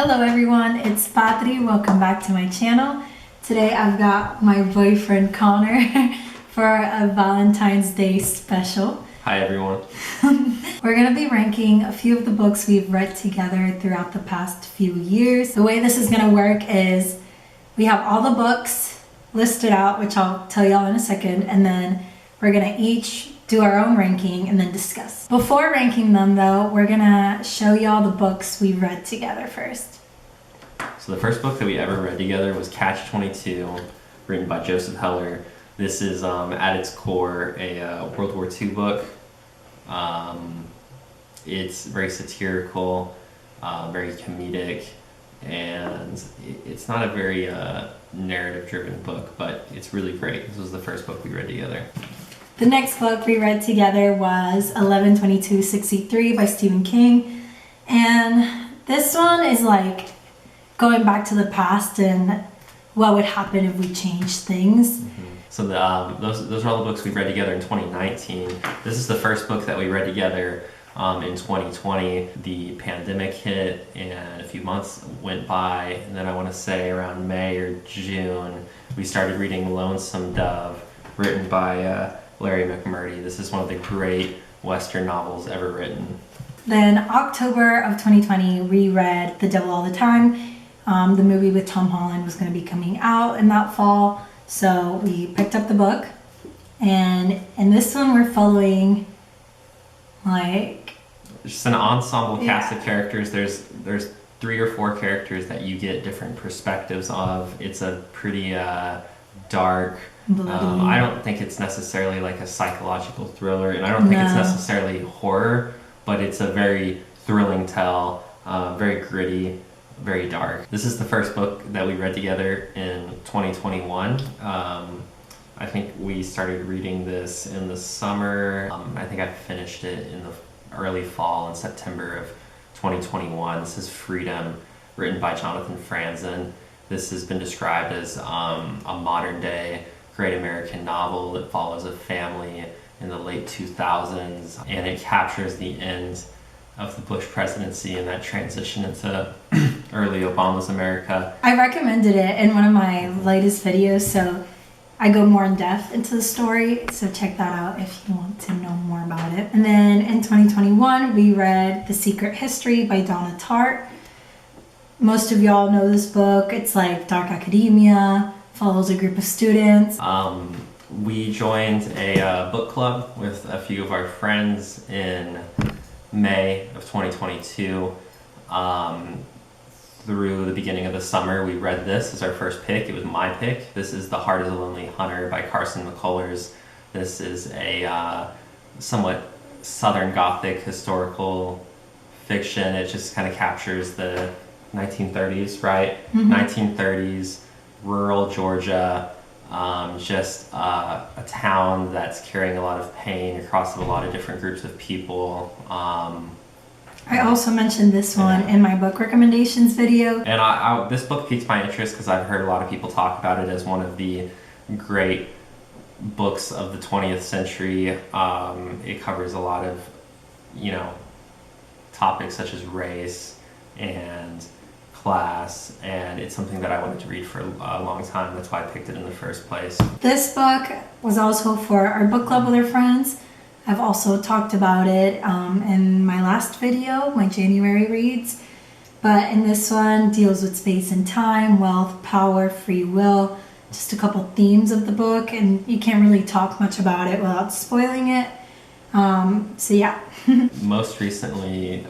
Hello everyone, it's Patri. Welcome back to my channel. Today I've got my boyfriend Connor for a Valentine's Day special. Hi everyone. We're going to be ranking a few of the books we've read together throughout the past few years. The way this is going to work is we have all the books listed out, which I'll tell y'all in a second, and then we're going to each do our own ranking and then discuss. Before ranking them though, we're gonna show y'all the books we read together first. So the first book that we ever read together was Catch-22, written by Joseph Heller. This is at its core a World War II book. It's very satirical, very comedic, and it's not a very narrative-driven book, but it's really great. This was the first book we read together. The next book we read together was 11/22/63 by Stephen King, and this one is like going back to the past and what would happen if we changed things. So those are all the books we read together in 2019. This is the first book that we read together in 2020. The pandemic hit and a few months went by, and then I want to say around May or June we started reading Lonesome, written by Larry McMurtry. This is one of the great Western novels ever written. Then October of 2020 we read The Devil All the Time. The movie with Tom Holland was going to be coming out in that fall, so we picked up the book, and in this one we're following like just an ensemble cast of characters. There's 3 or 4 characters that you get different perspectives of. It's a pretty dark, I don't think it's necessarily like a psychological thriller, and I don't think it's necessarily horror, but it's a very thrilling tale, very gritty, very dark. This is the first book that we read together in 2021. I think we started reading this in the summer. I think I finished it in the early fall in September of 2021. This is Freedom, written by Jonathan Franzen. This has been described as a modern day great American novel that follows a family in the late 2000s, and it captures the end of the Bush presidency and that transition into early Obama's America. I recommended it in one of my latest videos, so I go more in depth into the story, so check that out if you want to know more about it. And then in 2021 we read The Secret History by Donna Tart. Most of y'all know this book. It's like dark academia, follows a group of students. We joined a book club with a few of our friends in May of 2022. Through the beginning of the summer, we read this as our first pick. It was my pick. This is The Heart of the Lonely Hunter by Carson McCullers. This is a somewhat Southern Gothic historical fiction. It just kind of captures the 1930s, right? 1930s, rural Georgia, just a town that's carrying a lot of pain across a lot of different groups of people. I also mentioned this one in my book recommendations video. And this book piqued my interest because I've heard a lot of people talk about it as one of the great books of the 20th century. It covers a lot of, topics such as race and class, and it's something that I wanted to read for a long time. That's why I picked it in the first place. This book was also for our book club with our friends. I've also talked about it in my last video, my January reads, but in this one deals with space and time, wealth, power, free will, just a couple themes of the book, and you can't really talk much about it without spoiling it. So yeah. Most recently,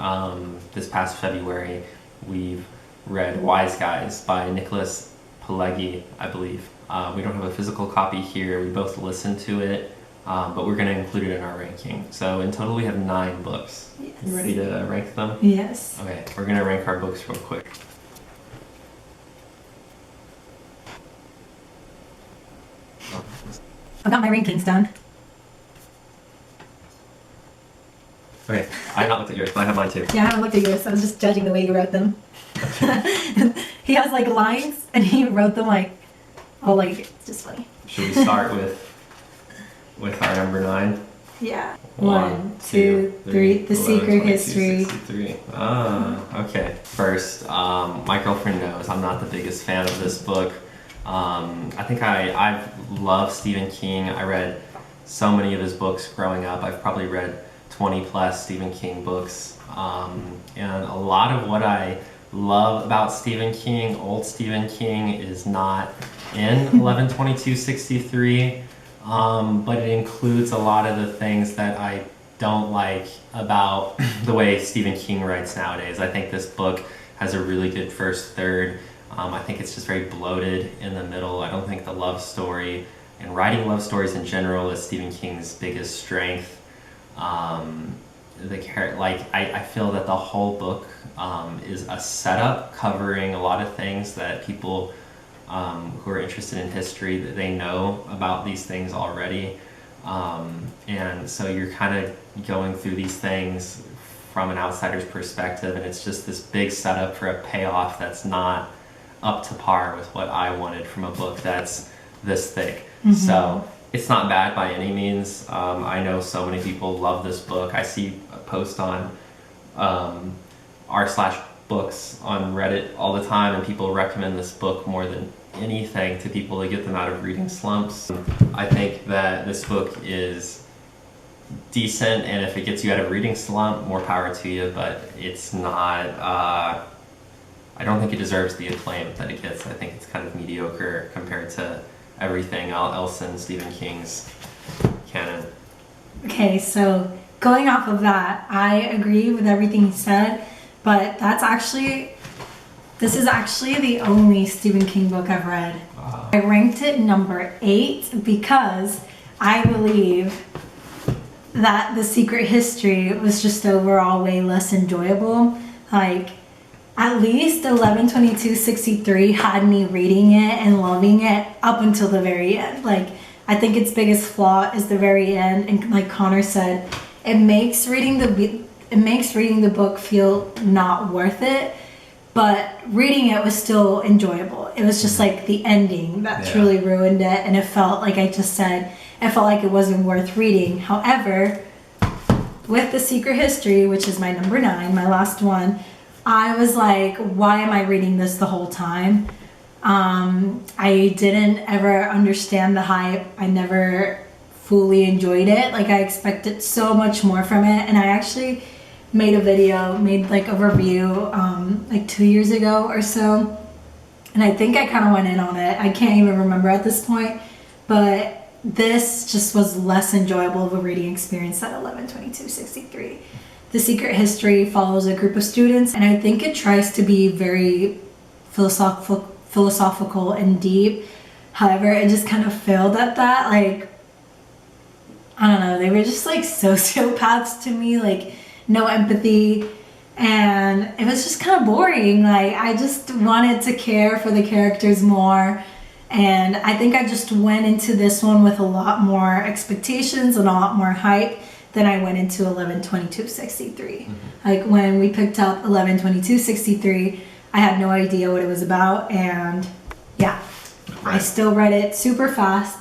this past February, we've read Wiseguy by Nicholas Pileggi, I believe. We don't have a physical copy here. We both listened to it, but we're going to include it in our ranking. So in total we have 9 books. Yes. You ready to rank them? Yes. Okay, we're going to rank our books real quick. I've got my rankings done. Okay, I have not looked at yours, but I have mine too. Yeah, I haven't looked at yours. I was just judging the way you wrote them. He has like lines, and he wrote them like, oh, like it's just funny. Should we start with our number 9? Yeah. 1, 2, 3. The Secret History. 63. Okay. First, my girlfriend knows I'm not the biggest fan of this book. I think I love Stephen King. I read so many of his books growing up. I've probably read 20 plus Stephen King books. And a lot of what I love about Stephen King, old Stephen King, is not in 11/22/63, but it includes a lot of the things that I don't like about the way Stephen King writes nowadays. I think this book has a really good first third. I think it's just very bloated in the middle. I don't think the love story and writing love stories in general is Stephen King's biggest strength. I feel that the whole book is a setup covering a lot of things that people who are interested in history, that they know about these things already. And so you're kind of going through these things from an outsider's perspective, and it's just this big setup for a payoff that's not up to par with what I wanted from a book that's this thick. So it's not bad by any means. I know so many people love this book. I see a post on r/books on Reddit all the time, and people recommend this book more than anything to people to get them out of reading slumps. I think that this book is decent, and if it gets you out of reading slump, more power to you, but it's not, I don't think it deserves the acclaim that it gets. I think it's kind of mediocre compared to everything else in Stephen King's canon. Okay, so going off of that, I agree with everything he said, but this is actually the only Stephen King book I've read. I ranked it number 8 because I believe that The Secret History was just overall way less enjoyable. Like, at least 11/22/63 had me reading it and loving it up until the very end. Like, I think its biggest flaw is the very end, and like Connor said, it makes reading the book feel not worth it, but reading it was still enjoyable. It was just like the ending that truly ruined it, and it felt like I just said, it felt like it wasn't worth reading. However, with The Secret History, which is my number 9, my last one, I was like, why am I reading this the whole time? I didn't ever understand the hype. I never fully enjoyed it. Like, I expected so much more from it, and I actually made like a review like 2 years ago or so, and I think I kind of went in on it. I can't even remember at this point, but this just was less enjoyable of a reading experience than 11/22/63. The Secret History follows a group of students, and I think it tries to be very philosophical and deep. However, it just kind of failed at that. Like, I don't know, they were just like sociopaths to me, like no empathy, and it was just kind of boring. Like, I just wanted to care for the characters more, and I think I just went into this one with a lot more expectations and a lot more hype than I went into 11/22/63. Like, when we picked up 11/22/63, I had no idea what it was about, and yeah, I still read it super fast.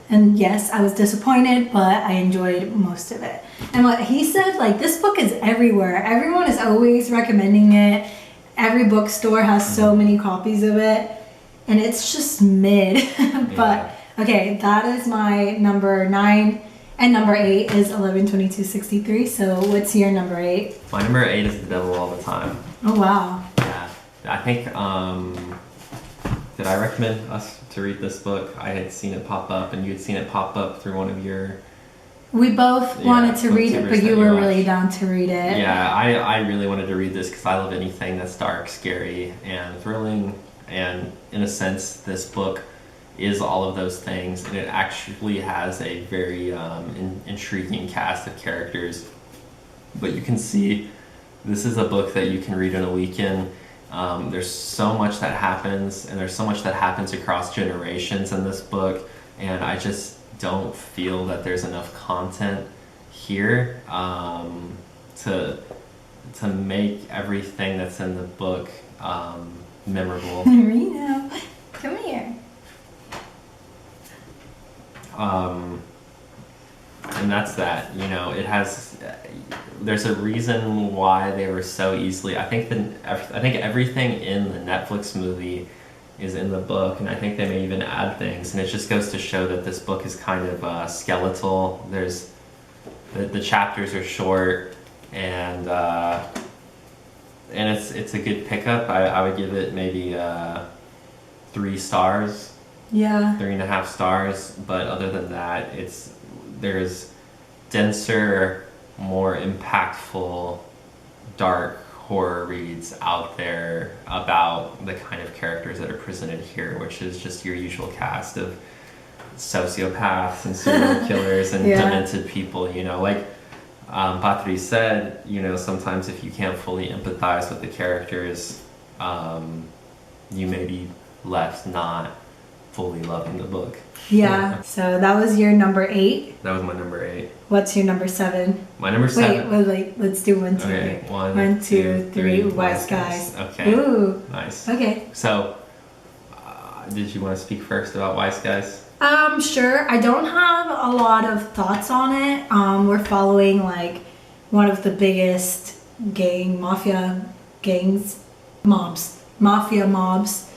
And yes, I was disappointed, but I enjoyed most of it. And what he said, like, this book is everywhere. Everyone is always recommending it. Every bookstore has so many copies of it, and it's just mid. But okay, that is my number 9. And number 8 is 11/22/63. So what's your number 8? My number 8 is The Devil All the Time. Oh, wow. Yeah. I think, did I recommend us to read this book? I had seen it pop up, and you had seen it pop up through one of your... We both wanted to read it, but you were really down to read it. Yeah, I really wanted to read this because I love anything that's dark, scary, and thrilling. And in a sense, this book is all of those things, and it actually has a very intriguing cast of characters. But you can see this is a book that you can read in a weekend. There's so much that happens, and there's so much that happens across generations in this book, and I just don't feel that there's enough content here to make everything that's in the book memorable. Reno, come here. And and that's that. You know, it has. There's a reason why they were so easily. I think everything in the Netflix movie is in the book, and I think they may even add things. And it just goes to show that this book is kind of skeletal. There's the chapters are short, and it's a good pickup. I would give it maybe 3 stars. Yeah. 3.5 stars. But other than that, there's denser, more impactful, dark horror reads out there about the kind of characters that are presented here, which is just your usual cast of sociopaths and serial killers and demented people. You know, like Patri said, you know, sometimes if you can't fully empathize with the characters, you may be left not fully loving the book. Yeah. So that was your number 8. That was my number 8. What's your number 7? My number 7. Wait. Let's do 1, 2, 3. Okay. 1, 2, 3. Wiseguy. Okay. Ooh. Nice. Okay. So, did you want to speak first about Wiseguy? Sure. I don't have a lot of thoughts on it. We're following like one of the biggest mafia mobs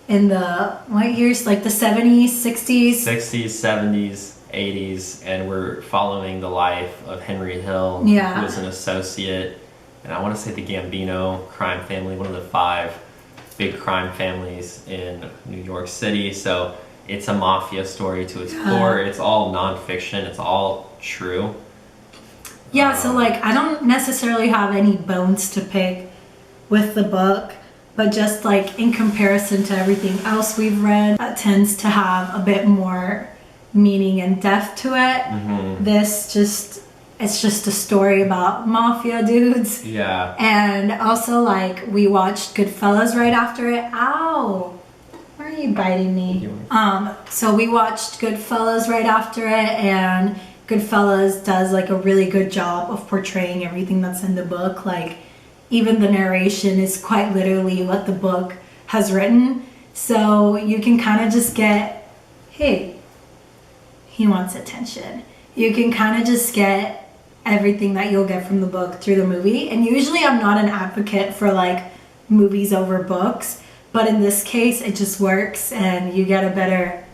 in the what years? Like the 70s, 60s? 60s, 70s, 80s, and we're following the life of Henry Hill, who was an associate, and I want to say the Gambino crime family, one of the 5 big crime families in New York City. So it's a mafia story to its core. It's all nonfiction. It's all true. Yeah, so like I don't necessarily have any bones to pick with the book, but just like in comparison to everything else we've read that tends to have a bit more meaning and depth to it. Mm-hmm. It's just a story about mafia dudes. Yeah. And also like we watched Goodfellas right after it. Ow! Why are you biting me? So we watched Goodfellas right after it, and Goodfellas does like a really good job of portraying everything that's in the book. Like even the narration is quite literally what the book has written. So you can kind of just get, hey, he wants attention. You can kind of just get everything that you'll get from the book through the movie. And usually I'm not an advocate for like movies over books, but in this case it just works and you get a better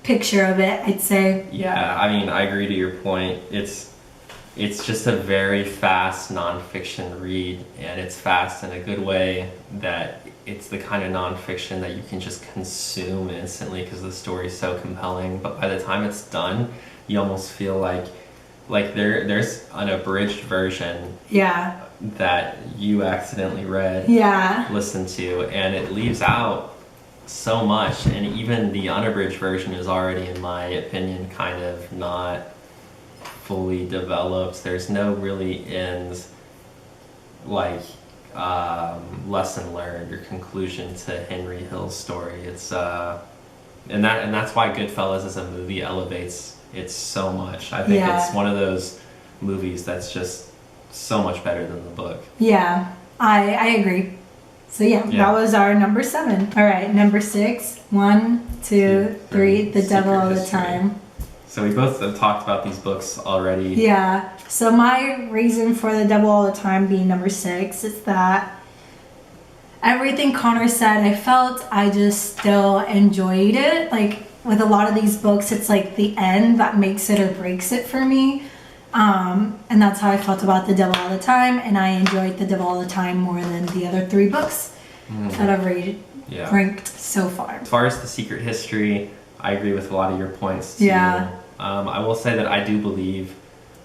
picture of it, I'd say. Yeah, I mean, I agree to your point. It's just a very fast nonfiction read, and it's fast in a good way that it's the kind of nonfiction that you can just consume instantly because the story is so compelling. But by the time it's done, you almost feel like there's an abridged version that you accidentally listened to, and it leaves out so much, and even the unabridged version is already, in my opinion, kind of not fully developed. There's no really ends, like lesson learned or conclusion to Henry Hill's story. It's and that's why Goodfellas as a movie elevates it so much. I think it's one of those movies that's just so much better than the book. Yeah, I agree. So that was our number 7. All right, number 6. 1, 2, 3. The Devil All the Time. So we both have talked about these books already. Yeah. So my reason for The Devil All the Time being number 6 is that everything Connor said, I just still enjoyed it. Like with a lot of these books, it's like the end that makes it or breaks it for me. And that's how I felt about The Devil All the Time, and I enjoyed The Devil All the Time more than the other 3 books that I've ranked so far. As far as the secret history, I agree with a lot of your points too. Yeah. I will say that I do believe,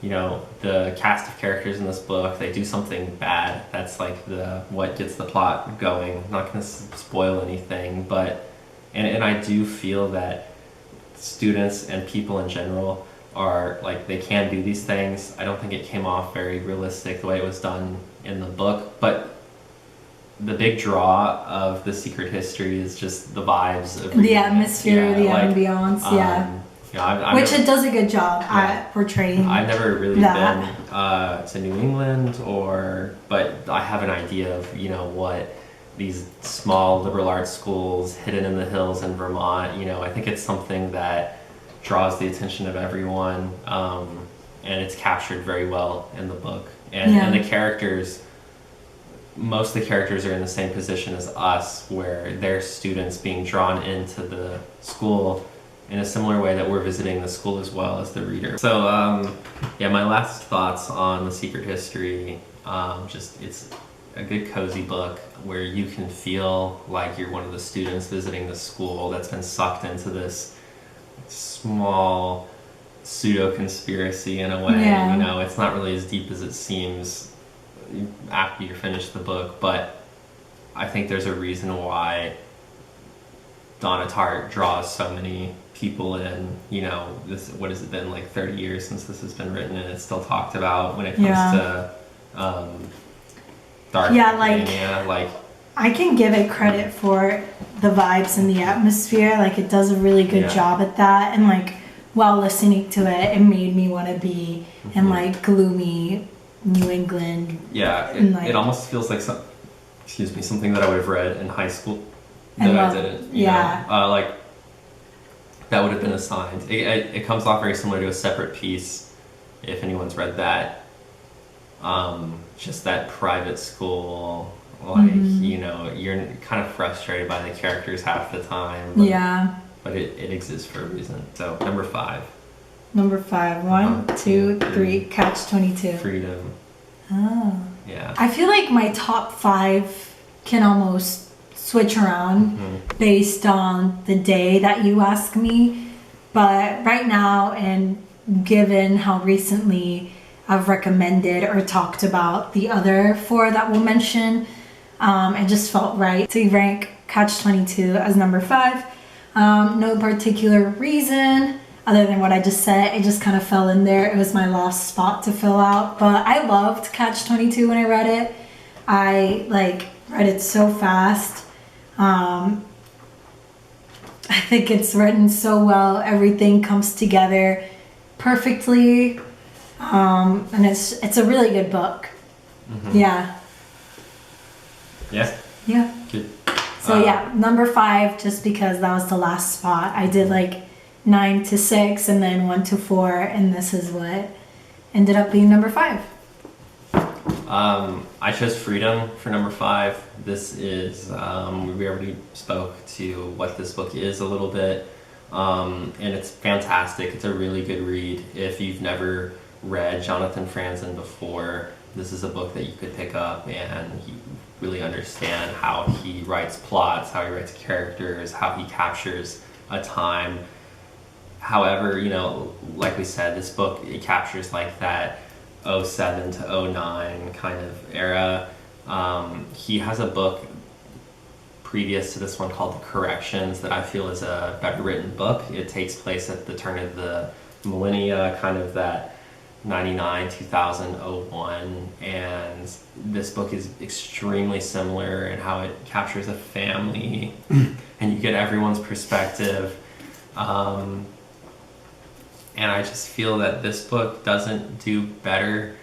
you know, the cast of characters in this book, they do something bad. That's like what gets the plot going. I'm not going to spoil anything, but and I do feel that students and people in general are like, they can do these things. I don't think it came off very realistic the way it was done in the book, but the big draw of The Secret History is just the vibes of the atmosphere, the ambiance, which it does a good job at portraying. I've never really been to New England, but I have an idea of, you know, what these small liberal arts schools hidden in the hills in Vermont, you know, I think it's something that draws the attention of everyone. and it's captured very well in the book. And the characters, most of the characters are in the same position as us, where they're students being drawn into the school in a similar way that we're visiting the school as well as the reader. So my last thoughts on The Secret History, it's a good cozy book where you can feel like you're one of the students visiting the school that's been sucked into this small pseudo conspiracy in a way. You know, it's not really as deep as it seems after you finish the book, but I think there's a reason why Donna Tart draws so many people in. You know, what has it been, like 30 years since this has been written, and it's still talked about when it comes to dark academia. Like, I can give it credit for the vibes and the atmosphere. Like, it does a really good job at that, and like while listening to it, it made me want to be in like gloomy New England. It almost feels like something that I would have read in high school that I didn't. You know? Like that would have been assigned. It comes off very similar to A Separate Piece, if anyone's read that. Just that private school, like you know, you're kind of frustrated by the characters half the time. But it exists for a reason. So number 5. Number 5. 1, 2, 3. Catch-22. Freedom. Oh. Yeah. I feel like my top 5 can almost switch around based on the day that you ask me. But right now, and given how recently I've recommended or talked about the other 4 that we'll mention, it just felt right to rank Catch-22 as number 5. No particular reason other than what I just said. It just kind of fell in there. It was my last spot to fill out, but I loved Catch-22 when I read it. I read it so fast. I think it's written so well. Everything comes together perfectly, and it's a really good book. Yeah. Good. So number 5, just because that was the last spot. I did like 9 to 6 and then 1 to 4, and this is what ended up being number 5. I chose Freedom for number 5. This is, we already spoke to what this book is a little bit, and it's fantastic. It's a really good read. If you've never read Jonathan Franzen before, this is a book that you could pick up and you really understand how he writes plots, how he writes characters, how he captures a time. However, you know, like we said, this book, it captures like that 07 to 09 kind of era. He has a book previous to this one called The Corrections that I feel is a better written book. It takes place at the turn of the millennia, kind of that 99, 2000, 01, and this book is extremely similar in how it captures a family and you get everyone's perspective. And I just feel that this book doesn't do better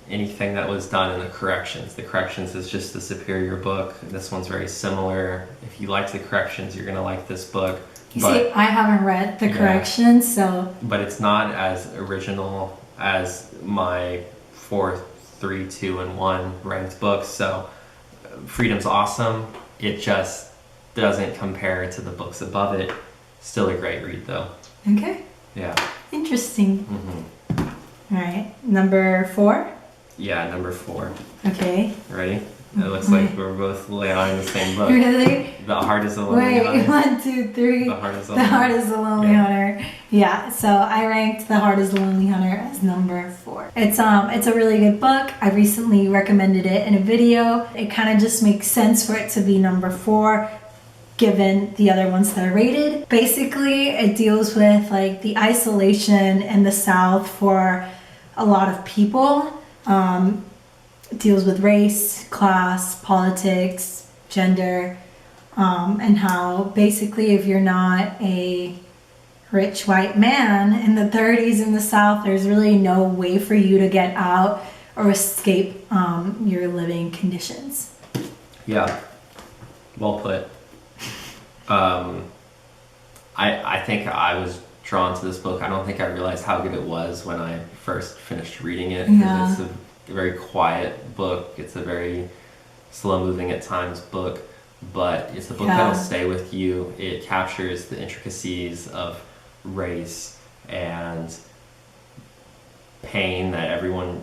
anything that was done in The Corrections. The Corrections is just a superior book. This one's very similar. If you liked The Corrections, you're going to like this book. See, I haven't read The Corrections, so... But it's not as original as my 4, 3, 2, and 1 ranked books. So Freedom's awesome. It just doesn't compare to the books above it. Still a great read, though. Okay. Yeah. Interesting. All right. Number 4? Yeah, number 4. Okay. Ready? It looks like we're both eyeing the same book. Really? The Heart is a Lonely Hunter. Wait, 1, 2, 3. The Heart is a Lonely Hunter. Yeah, so I ranked The Heart is a Lonely Hunter as number 4. It's a really good book. I recently recommended it in a video. It kind of just makes sense for it to be number 4 given the other ones that I rated. Basically, it deals with like the isolation in the South for a lot of people. It deals with race, class, politics, gender, and how basically if you're not a rich white man in the 30s in the South, there's really no way for you to get out or escape your living conditions. Yeah, well put. I think I was drawn to this book. I don't think I realized how good it was when I first finished reading it. Yeah. It's a very quiet book. It's a very slow-moving at times book, but it's a book that'll stay with you. It captures the intricacies of race and pain that everyone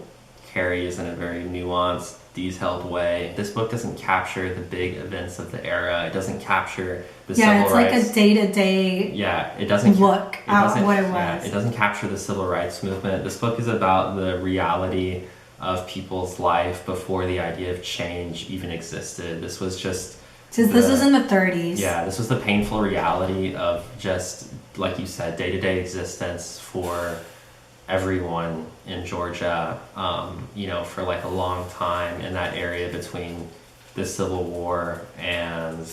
carries in a very nuanced, detailed way. This book doesn't capture the big events of the era. It doesn't capture the civil rights. Yeah, it's like a day-to-day it doesn't look at what it was. Yeah, it doesn't capture the civil rights movement. This book is about the reality of people's life before the idea of change even existed. This was just... This was in the 30s. Yeah, this was the painful reality of just, like you said, day-to-day existence for everyone in Georgia, for like a long time in that area between the Civil War and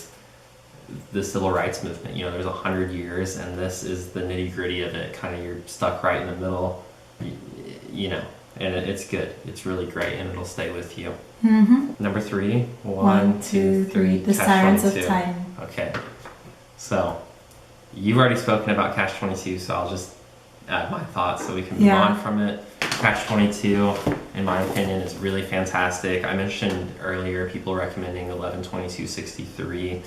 the Civil Rights Movement. There's 100 years, and this is the nitty-gritty of it. Kind of, you're stuck right in the middle, and it's good. It's really great, and it'll stay with you. Mm-hmm. Number 3. 1, 2, 3. The Sirens of Titan. Okay. So, you've already spoken about Catch-22, so I'll just add my thoughts so we can move on from it. Catch-22, in my opinion, is really fantastic. I mentioned earlier people recommending 11/22/63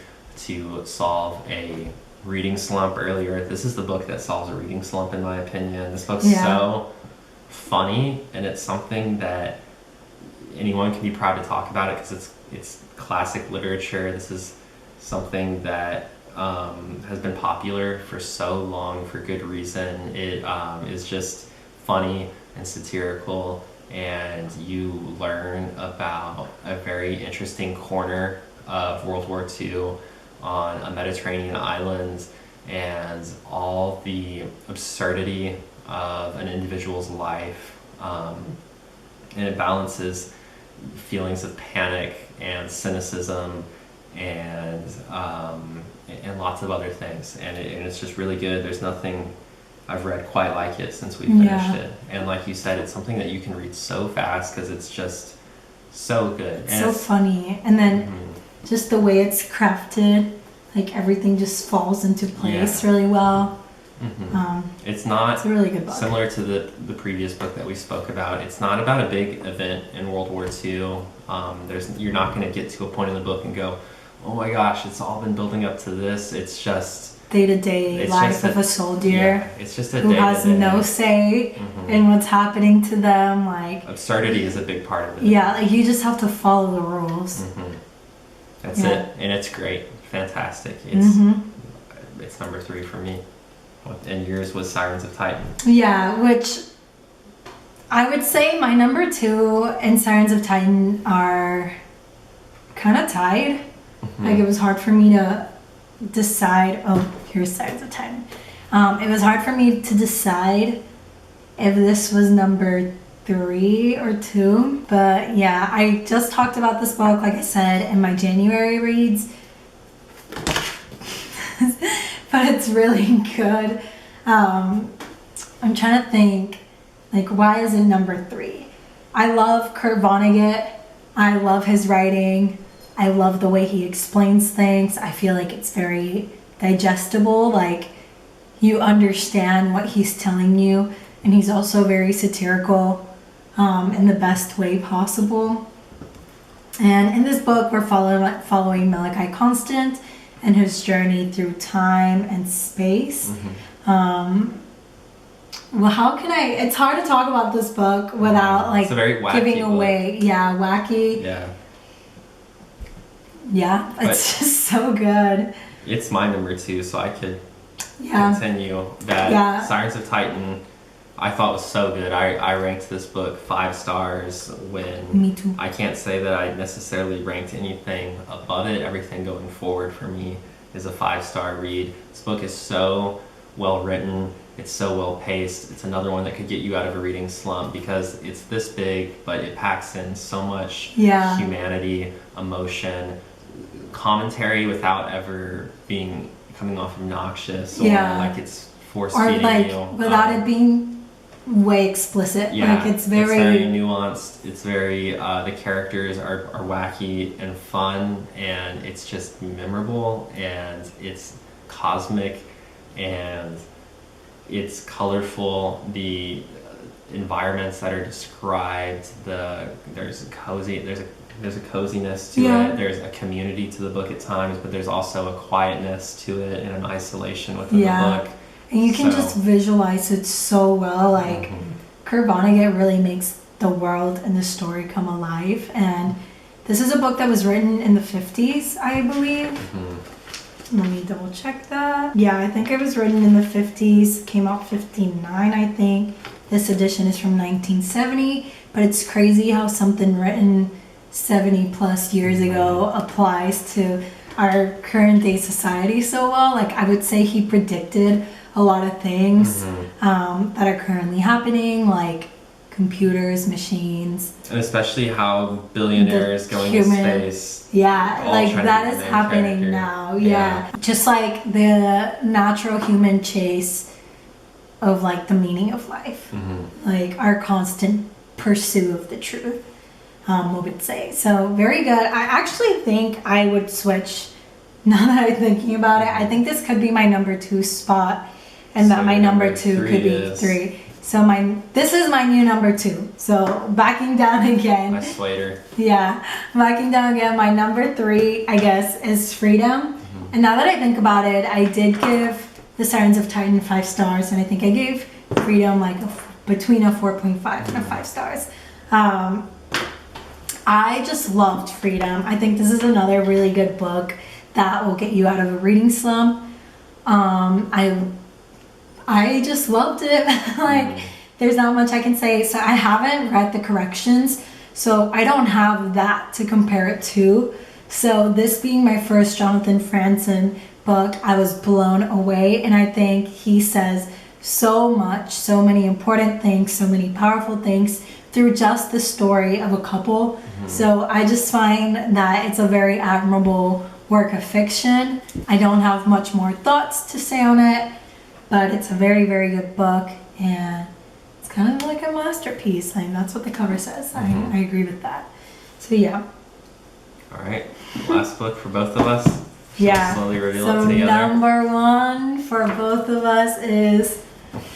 to solve a reading slump earlier. This is the book that solves a reading slump, in my opinion. This book's so funny, and it's something that anyone can be proud to talk about it because it's classic literature. This is something that has been popular for so long for good reason. It is just funny and satirical, and you learn about a very interesting corner of World War II on a Mediterranean island and all the absurdity of an individual's life, and it balances feelings of panic and cynicism and lots of other things, and it's just really good. There's nothing I've read quite like it since we finished it, and like you said, it's something that you can read so fast because it's just so good. It's so funny, and then just the way it's crafted, like everything just falls into place really well. It's a really good book. Similar to the previous book that we spoke about. It's not about a big event in World War II. You're not going to get to a point in the book and go, oh my gosh, it's all been building up to this. It's just day-to-day life of a soldier it's just a who has no say in what's happening to them. Like, absurdity is a big part of it. Yeah, like you just have to follow the rules. That's it, and it's great, fantastic. It's number 3 for me. And yours was Sirens of Titan. Yeah, which I would say my number 2 and Sirens of Titan are kind of tied. Like, it was hard for me to decide. Oh, here's Sirens of Titan. It was hard for me to decide if this was number 3 or 2. But yeah, I just talked about this book, like I said, in my January reads. But it's really good. I'm trying to think, like, why is it number 3? I love Kurt Vonnegut. I love his writing. I love the way he explains things. I feel like it's very digestible. Like, you understand what he's telling you. And he's also very satirical in the best way possible. And in this book, we're following Malachi Constant and his journey through time and space. Well, how can it's hard to talk about this book without like giving away. Yeah, wacky. Yeah, it's just so good. It's my number 2, so I could continue that. Sirens of Titan, I thought was so good. I ranked this book 5 stars when... Me too. I can't say that I necessarily ranked anything above it. Everything going forward for me is a 5-star read. This book is so well written. It's so well paced. It's another one that could get you out of a reading slump because it's this big, but it packs in so much humanity, emotion, commentary without ever coming off obnoxious or like it's force-feeding you. Without it being way explicit. Like it's very nuanced. It's very the characters are wacky and fun, and it's just memorable, and it's cosmic, and it's colorful. The environments that are described, there's a coziness to it. There's a community to the book at times, but there's also a quietness to it and an isolation within the book. And you can just visualize it so well. Like Kurt Vonnegut really makes the world and the story come alive. And this is a book that was written in the 50s, I believe. Let me double check that. Yeah, I think it was written in the 50s, came out 59, I think. This edition is from 1970, but it's crazy how something written 70 plus years ago applies to our current day society so well. Like, I would say he predicted a lot of things that are currently happening, like computers, machines. And especially how billionaires going to space. Yeah, like that is happening now. Yeah. Just like the natural human chase of like the meaning of life. Like our constant pursuit of the truth, we would say. So very good. I actually think I would switch, now that I'm thinking about it. I think this could be my number 2 spot, and that my number 2 could be 3. So this is my new number 2. So backing down again. My sweater. Yeah, backing down again. My number 3, I guess, is Freedom. And now that I think about it, I did give the Sirens of Titan 5 stars, and I think I gave Freedom like between a 4.5 and a 5 stars. I just loved Freedom. I think this is another really good book that will get you out of a reading slump. I just loved it. Like, there's not much I can say. So I haven't read the corrections, so I don't have that to compare it to. So this being my first Jonathan Franzen book, I was blown away, and I think he says so much, so many important things, so many powerful things through just the story of a couple. So I just find that it's a very admirable work of fiction. I don't have much more thoughts to say on it, but it's a very, very good book, and it's kind of like a masterpiece. Like, that's what the cover says. I agree with that. So yeah. All right, last book for both of us. Yeah. Slowly reveal so it together. Number 1 for both of us is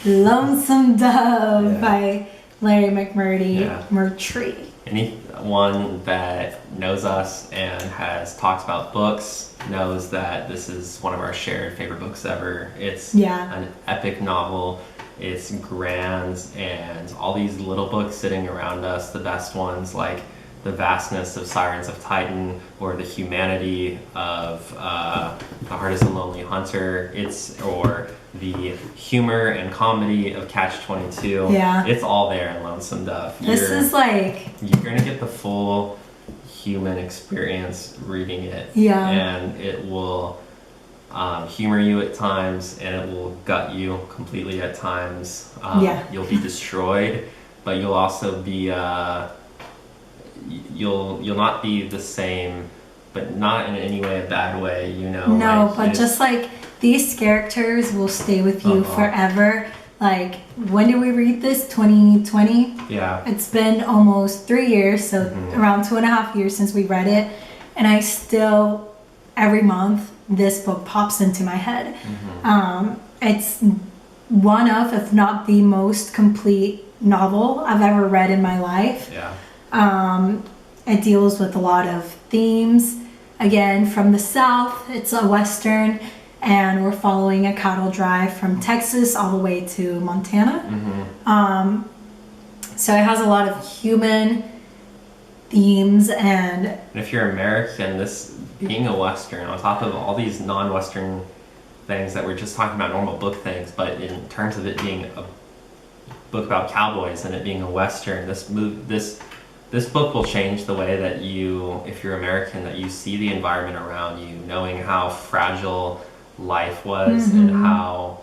Lonesome Dove by Larry McMurtry. Anyone that knows us and has talked about books knows that this is one of our shared favorite books ever. It's an epic novel. It's grand, and all these little books sitting around us, the best ones like the vastness of Sirens of Titan, or the humanity of The Heart is a Lonely Hunter, or the humor and comedy of Catch-22. Yeah. It's all there in Lonesome Dove. This is like... You're going to get the full human experience reading it. Yeah. And it will humor you at times, and it will gut you completely at times. You'll be destroyed, but you'll also be... You'll not be the same, but not in any way a bad way, you know. No, like, but just like these characters will stay with you forever. Like, when did we read this? 2020? Yeah. It's been almost 3 years, so around 2.5 years since we read it, and I still, every month, this book pops into my head. It's one of, if not the most complete novel I've ever read in my life. Yeah. It deals with a lot of themes. Again, from the South, it's a Western, and we're following a cattle drive from Texas all the way to Montana. So it has a lot of human themes, and if you're American, this being a Western, on top of all these non-Western things that we're just talking about, normal book things, but in terms of it being a book about cowboys and it being a Western, this book will change the way that you, if you're American, that you see the environment around you, knowing how fragile life was and how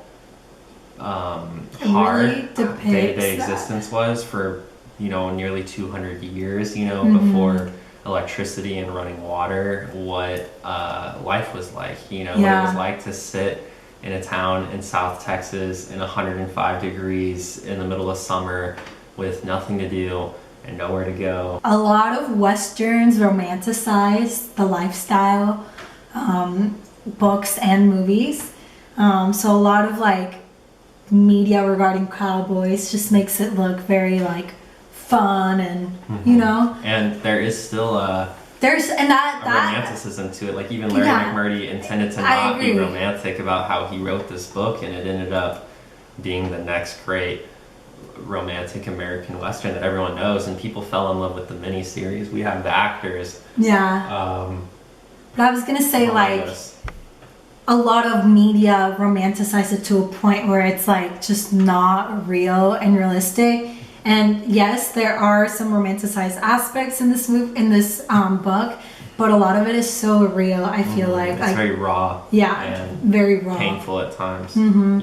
hard really day-to-day existence was for, nearly 200 years, before electricity and running water, what life was like, what it was like to sit in a town in South Texas in 105 degrees in the middle of summer with nothing to do and nowhere to go. A lot of Westerns romanticize the lifestyle, books and movies. So a lot of like media regarding cowboys just makes it look very like fun and you know. And there is still a romanticism to it. Like even Larry McMurtry intended to not be romantic about how he wrote this book, and it ended up being the next great romantic American Western that everyone knows, and people fell in love with the miniseries. We have the actors. Yeah. But I was gonna say a lot of media romanticize it to a point where it's like just not real and realistic. And yes, there are some romanticized aspects in this book, but a lot of it is so real. I feel like it's very raw. Yeah, and very raw, painful at times.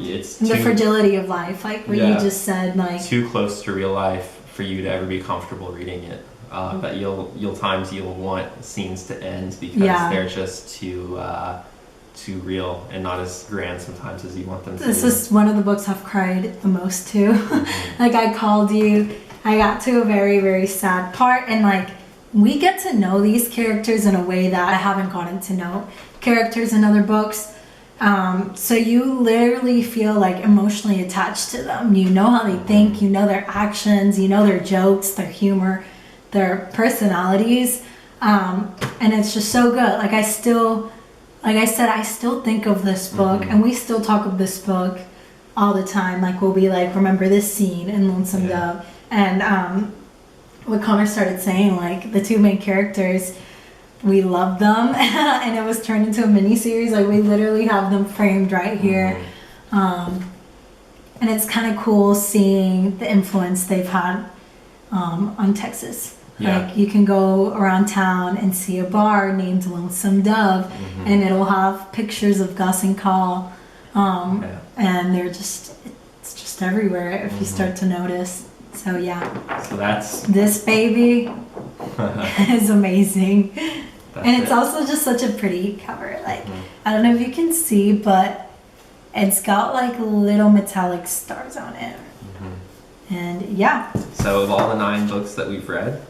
It's the fragility of life, like what you just said, like too close to real life for you to ever be comfortable reading it. But you'll want scenes to end because they're just too real and not as grand sometimes as you want them to. This is one of the books I've cried the most to. Like I called you, I got to a very, very sad part, and like we get to know these characters in a way that I haven't gotten to know characters in other books. So you literally feel like emotionally attached to them. You know how they think, you know their actions, you know their jokes, their humor, their personalities. And it's just so good. Like I said, I still think of this book, and we still talk of this book all the time. Like we'll be like, remember this scene in Lonesome Dove, and what Connor started saying, like the two main characters, we love them, and it was turned into a mini series. Like we literally have them framed right here, and it's kind of cool seeing the influence they've had on Texas. Like you can go around town and see a bar named Lonesome Dove, and it'll have pictures of Gus and Call, and it's just everywhere if you start to notice. So so that's this baby is amazing. And it's also just such a pretty cover. Like I don't know if you can see, but it's got like little metallic stars on it. And so of all the 9 books that we've read,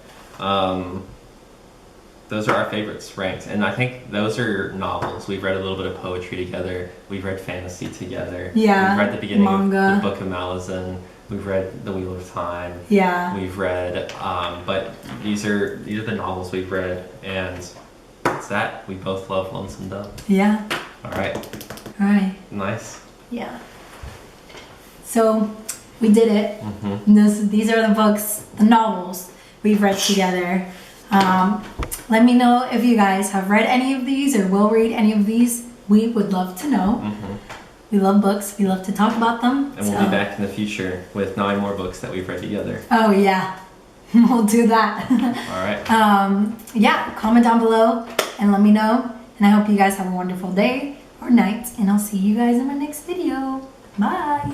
those are our favorites ranked, and I think those are novels. We've read a little bit of poetry together, we've read fantasy together, we've read the beginning of the Book of Malazan, we've read The Wheel of Time, we've read but these are the novels we've read, and that's that. We both love Lonesome Dove. All right, nice. So we did it. These are the books, the novels we've read together. Let me know if you guys have read any of these or will read any of these. We would love to know. We love books. We love to talk about them. And we'll be back in the future with 9 more books that we've read together. Oh yeah, we'll do that. All right. Comment down below and let me know. And I hope you guys have a wonderful day or night. And I'll see you guys in my next video. Bye.